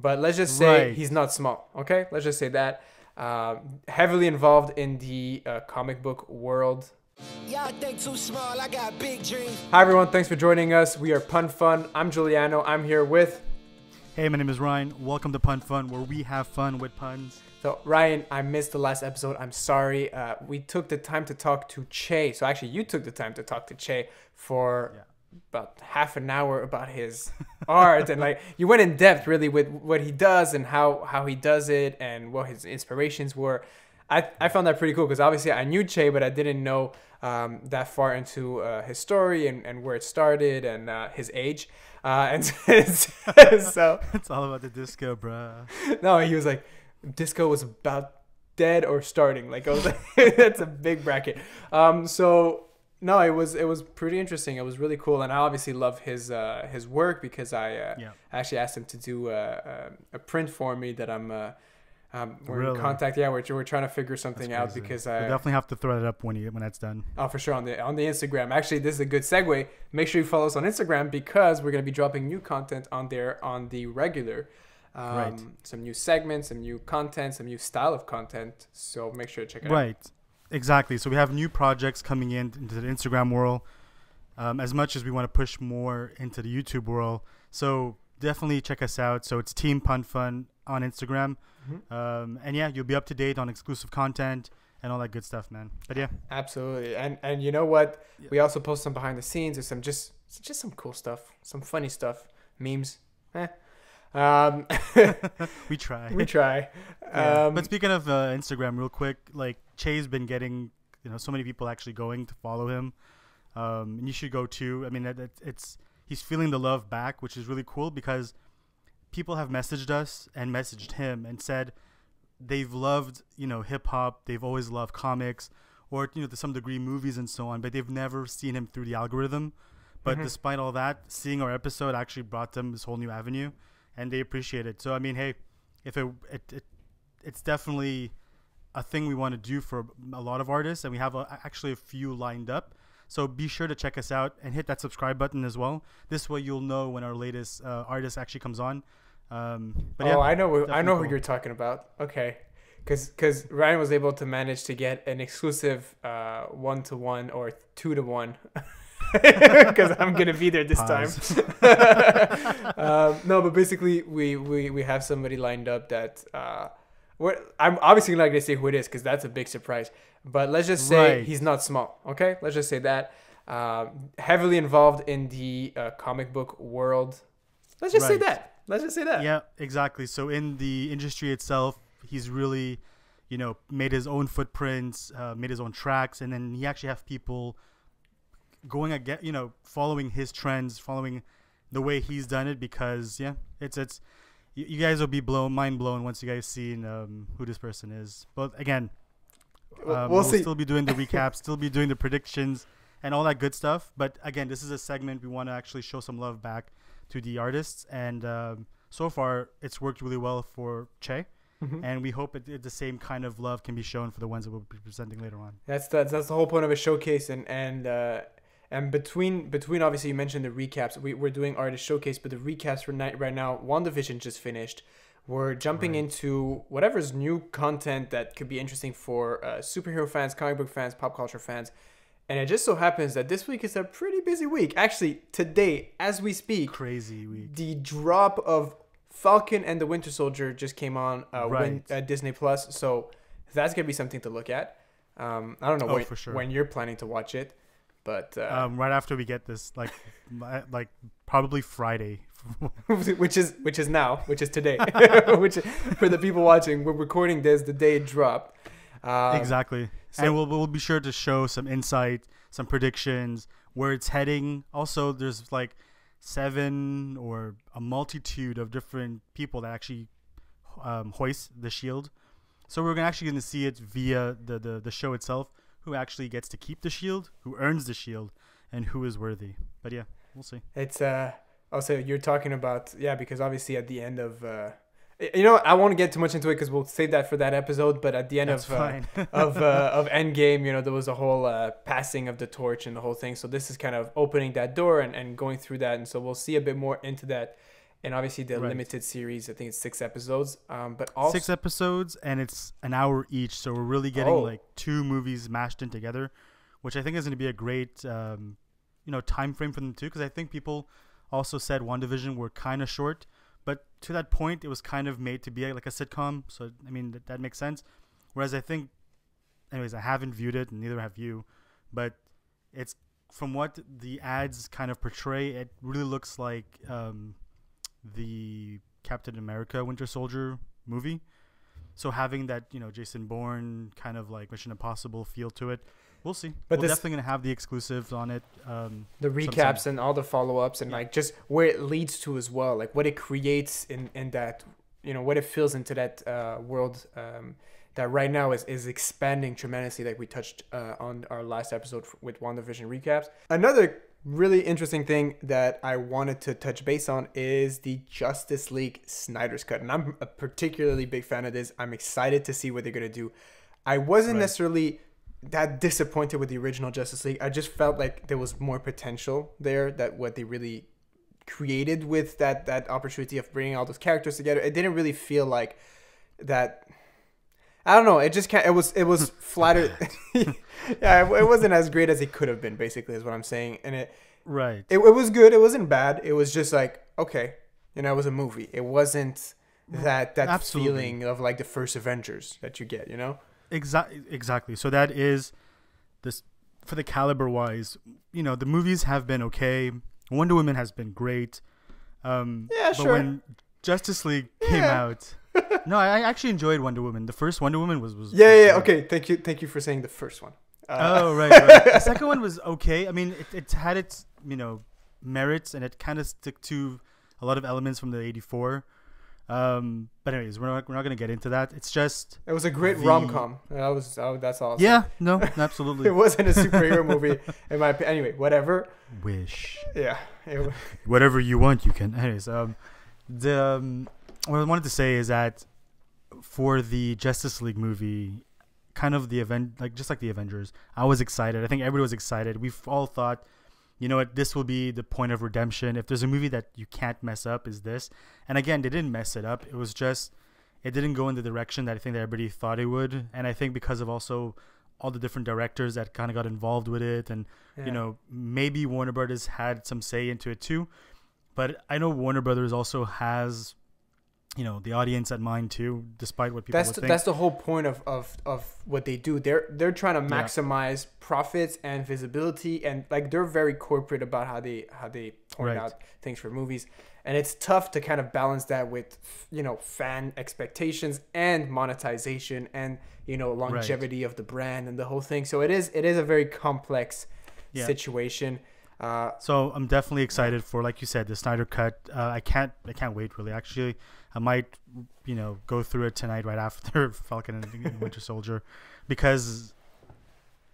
but let's just say he's not small. Okay, let's just say that. Heavily involved in the comic book world. Y'all think too small, I got big dreams. Hi everyone, thanks for joining us. We are Pun Fun. I'm Giuliano. I'm here with... Hey, my name is Ryan. Welcome to Pun Fun, where we have fun with puns. So, Ryan, I missed the last episode. I'm sorry. We took the time to talk to Che. So, actually, you took the time to talk to Che for about half an hour about his art. And, like, you went in depth, really, with what he does and how he does it and what his inspirations were. I found that pretty cool because, obviously, I knew Che, but I didn't know that far into his story and where it started and his age. And so... It's all about the disco, bruh. No, he was like... Disco was about dead or starting. Like I was like, that's a big bracket. So no, it was pretty interesting. It was really cool, and I obviously love his work because I actually asked him to do a print for me that we're in contact. Yeah, we're trying to figure something out because we definitely have to throw it up when that's done. Oh, for sure on the Instagram. Actually, this is a good segue. Make sure you follow us on Instagram because we're gonna be dropping new content on there on the regular. Some new segments, some new content, some new style of content. So make sure to check it out. Right, exactly. So we have new projects coming into the Instagram world, as much as we want to push more into the YouTube world. So definitely check us out. So it's Team Pun Fun on Instagram. And yeah, you'll be up to date on exclusive content and all that good stuff, man. But yeah, absolutely. And you know what? Yeah. We also post some behind the scenes or some just some cool stuff, some funny stuff, memes. We try. But speaking of Instagram, real quick, like Che's been getting so many people actually going to follow him, and you should go too. I mean, he's feeling the love back, which is really cool because people have messaged us and messaged him and said they've loved hip hop, they've always loved comics, or to some degree movies and so on, but they've never seen him through the algorithm. But despite all that, seeing our episode actually brought them this whole new avenue. And they appreciate it. So I mean, hey, if it's definitely a thing we want to do for a lot of artists, and we have actually a few lined up. So be sure to check us out and hit that subscribe button as well. This way you'll know when our latest artist actually comes on. I know who you're talking about. Okay, because Ryan was able to manage to get an exclusive 1-to-1 or 2-to-1. Because I'm gonna be there this time. No, but basically we have somebody lined up that I'm obviously not gonna say who it is because that's a big surprise. But let's just say he's not small. Okay, let's just say that heavily involved in the comic book world. Let's just say that. Yeah, exactly. So in the industry itself, he's really made his own footprints, made his own tracks, and then he actually have people going again, following his trends, following the way he's done it, because it's you guys will be mind blown once you guys see who this person is. But again, we'll still be doing the recaps, still be doing the predictions and all that good stuff. But again, this is a segment we want to actually show some love back to the artists, and so far it's worked really well for Che. And we hope the same kind of love can be shown for the ones that we'll be presenting later on. That's the whole point of a showcase, and between obviously you mentioned the recaps. We're doing artist showcase, but the recaps for right now, WandaVision just finished. We're jumping into whatever's new content that could be interesting for superhero fans, comic book fans, pop culture fans. And it just so happens that this week is a pretty busy week. Actually, today, as we speak, crazy week. The drop of Falcon and the Winter Soldier just came on Disney Plus, so that's gonna be something to look at. I don't know when you're planning to watch it. But right after we get this, like probably Friday, which is today, which for the people watching, we're recording this the day it dropped. Exactly, so, and we'll be sure to show some insight, some predictions, where it's heading. Also, there's like 7 or a multitude of different people that actually hoist the shield. So we're actually going to see it via the show itself. Who actually gets to keep the shield, who earns the shield, and who is worthy. But yeah, we'll see. It's also you're talking about because obviously at the end of I won't get too much into it because we'll save that for that episode. But at the end of Endgame, there was a whole passing of the torch and the whole thing. So this is kind of opening that door and going through that, and so we'll see a bit more into that and obviously the Right. limited series. I think it's 6 episodes. But also 6 episodes, and it's an hour each, so we're really getting Oh. like 2 movies mashed in together, which I think is going to be a great time frame for them too, because I think people also said WandaVision were kind of short, but to that point it was kind of made to be like a sitcom, so I mean that makes sense. Whereas I think, anyways, I haven't viewed it and neither have you, but it's, from what the ads kind of portray, it really looks like the Captain America Winter Soldier movie. So having that, Jason Bourne kind of like Mission Impossible feel to it, we'll see. But We're this- definitely going to have the exclusives on it. the recaps and all the follow-ups and like just where it leads to as well, like what it creates in that, what it fills into that world that right now is expanding tremendously, like we touched on our last episode with WandaVision recaps. Another really interesting thing that I wanted to touch base on is the Justice League Snyder's Cut, and I'm a particularly big fan of this. I'm excited to see what they're gonna do. I wasn't necessarily that disappointed with the original Justice League. I just felt like there was more potential there, that what they really created with that opportunity of bringing all those characters together. It didn't really feel like that. I don't know. It just can't. It was flattered. Yeah, it wasn't as great as it could have been. Basically, is what I'm saying. And it was good. It wasn't bad. It was just like, okay, it was a movie. It wasn't that Absolutely. feeling of like the first Avengers that you get. Exactly. So that is this, for the caliber wise. The movies have been okay. Wonder Woman has been great. Yeah, but sure. when Justice League came out, no, I actually enjoyed Wonder Woman. The first Wonder Woman was Yeah. was Okay, thank you for saying the first one. Oh, right. The second one was okay. I mean, it had its merits, and it kind of stick to a lot of elements from the '84. But anyways, we're not gonna get into that. It's just It was a great rom-com. That's all. I'll yeah, say. no, absolutely. It wasn't a superhero movie in my opinion. Anyway, whatever. Wish Yeah. whatever you want, you can. Anyways, what I wanted to say is that for the Justice League movie, kind of the event, like just like the Avengers, I was excited. I think everybody was excited. We've all thought, what, this will be the point of redemption. If there's a movie that you can't mess up, is this. And again, they didn't mess it up. It was just, it didn't go in the direction that I think that everybody thought it would. And I think because of also all the different directors that kind of got involved with it, and maybe Warner Brothers had some say into it too. But I know Warner Brothers also has, the audience at mind too, despite what people would think. That's the whole point of what they do. They're trying to maximize profits and visibility, and like they're very corporate about how they point out things for movies. And it's tough to kind of balance that with fan expectations and monetization and longevity of the brand and the whole thing. So it is a very complex situation. So I'm definitely excited for, like you said, the Snyder Cut. I can't wait, really. Actually, I might go through it tonight right after Falcon and Winter Soldier, because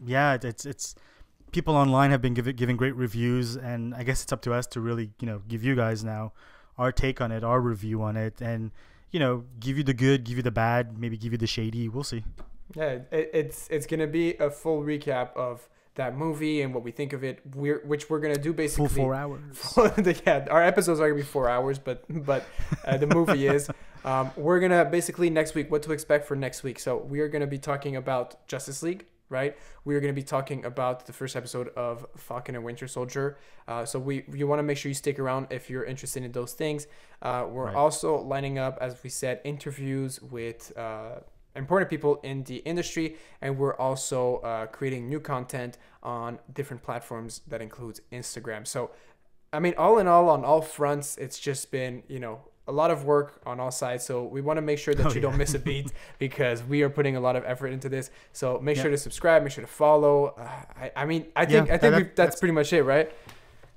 it's people online have been giving great reviews, and I guess it's up to us to really give you guys now our take on it, our review on it, and give you the good, give you the bad, maybe give you the shady. We'll see. Yeah, it's gonna be a full recap of that movie and what we think of it, which we're gonna do basically full 4 hours. Yeah, our episodes are gonna be 4 hours, but the movie is. We're gonna basically next week, what to expect for next week. So we are gonna be talking about Justice League, right? We are gonna be talking about the first episode of Falcon and Winter Soldier. So you want to make sure you stick around if you're interested in those things. We're also lining up, as we said, interviews with important people in the industry, and we're also creating new content on different platforms that includes Instagram. So I mean, all in all, on all fronts, it's just been a lot of work on all sides. So we want to make sure that you don't miss a beat, because we are putting a lot of effort into this. So make sure to subscribe, make sure to follow. I think that's pretty much it, right?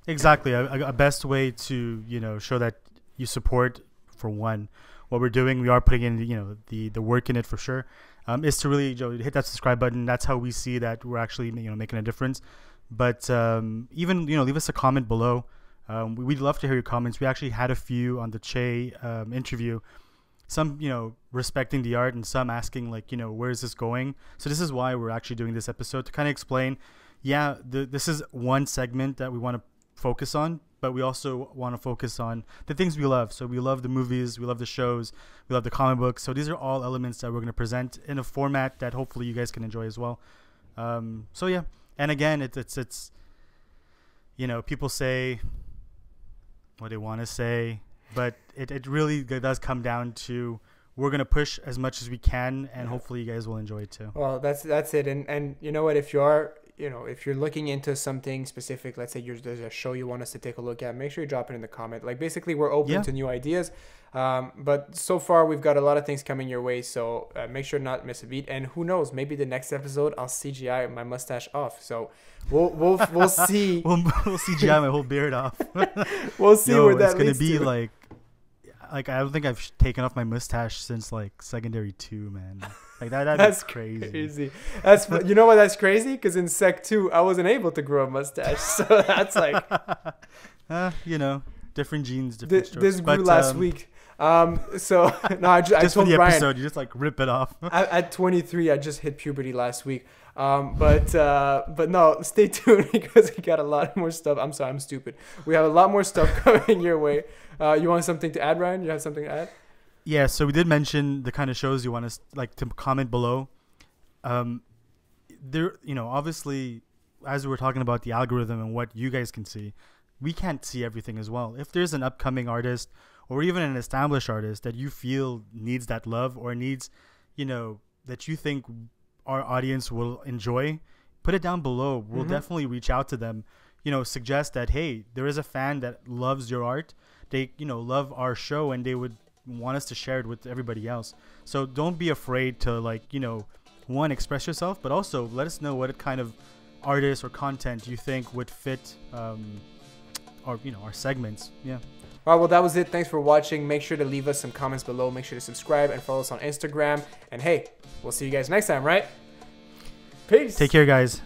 Exactly. A best way to show that you support, for one, what we're doing. We are putting in the work in it for sure, is to really hit that subscribe button. That's how we see that we're actually making a difference. But even leave us a comment below. We'd love to hear your comments. We actually had a few on the Che interview, some respecting the art, and some asking where is this going. So this is why we're actually doing this episode, to kind of explain this is one segment that we want to focus on, but we also want to focus on the things we love. So we love the movies, we love the shows, we love the comic books. So these are all elements that we're going to present in a format that hopefully you guys can enjoy as well. So yeah, and again, it's you know, people say what they want to say, but it really does come down to we're going to push as much as we can, and hopefully you guys will enjoy it too. Well, that's it. And you know what, if you're looking into something specific, let's say there's a show you want us to take a look at, make sure you drop it in the comment. Like, basically, we're open to new ideas. But so far, we've got a lot of things coming your way, so make sure not miss a beat. And who knows, maybe the next episode I'll CGI my mustache off. So we'll see. we'll CGI my whole beard off. We'll see where that leads to. It's gonna be like I don't think I've taken off my mustache since like secondary 2, man. Like that's crazy. That's you know what, that's crazy, because in Sec 2 I wasn't able to grow a mustache, so that's like you know, different genes, different strokes. This grew last week. So no, I just told for the Brian, episode, you just like rip it off. At 23, I just hit puberty last week. But no, stay tuned, because we got a lot more stuff. I'm sorry, I'm stupid. We have a lot more stuff coming your way. You want something to add, Ryan? You have something to add? Yeah, so we did mention the kind of shows you want us like to comment below. There, you know, obviously, as we were talking about the algorithm and what you guys can see, we can't see everything as well. If there's an upcoming artist or even an established artist that you feel needs that love, or needs, you know, that you think our audience will enjoy, put it down below. We'll definitely reach out to them, you know, suggest that, hey, there is a fan that loves your art. They, you know, love our show, and they would want us to share it with everybody else. So don't be afraid to, like, you know, one, express yourself, but also let us know what kind of artists or content you think would fit our, you know, our segments. Yeah. All right, well, that was it. Thanks for watching. Make sure to leave us some comments below. Make sure to subscribe and follow us on Instagram. And hey, we'll see you guys next time, right? Peace. Take care, guys.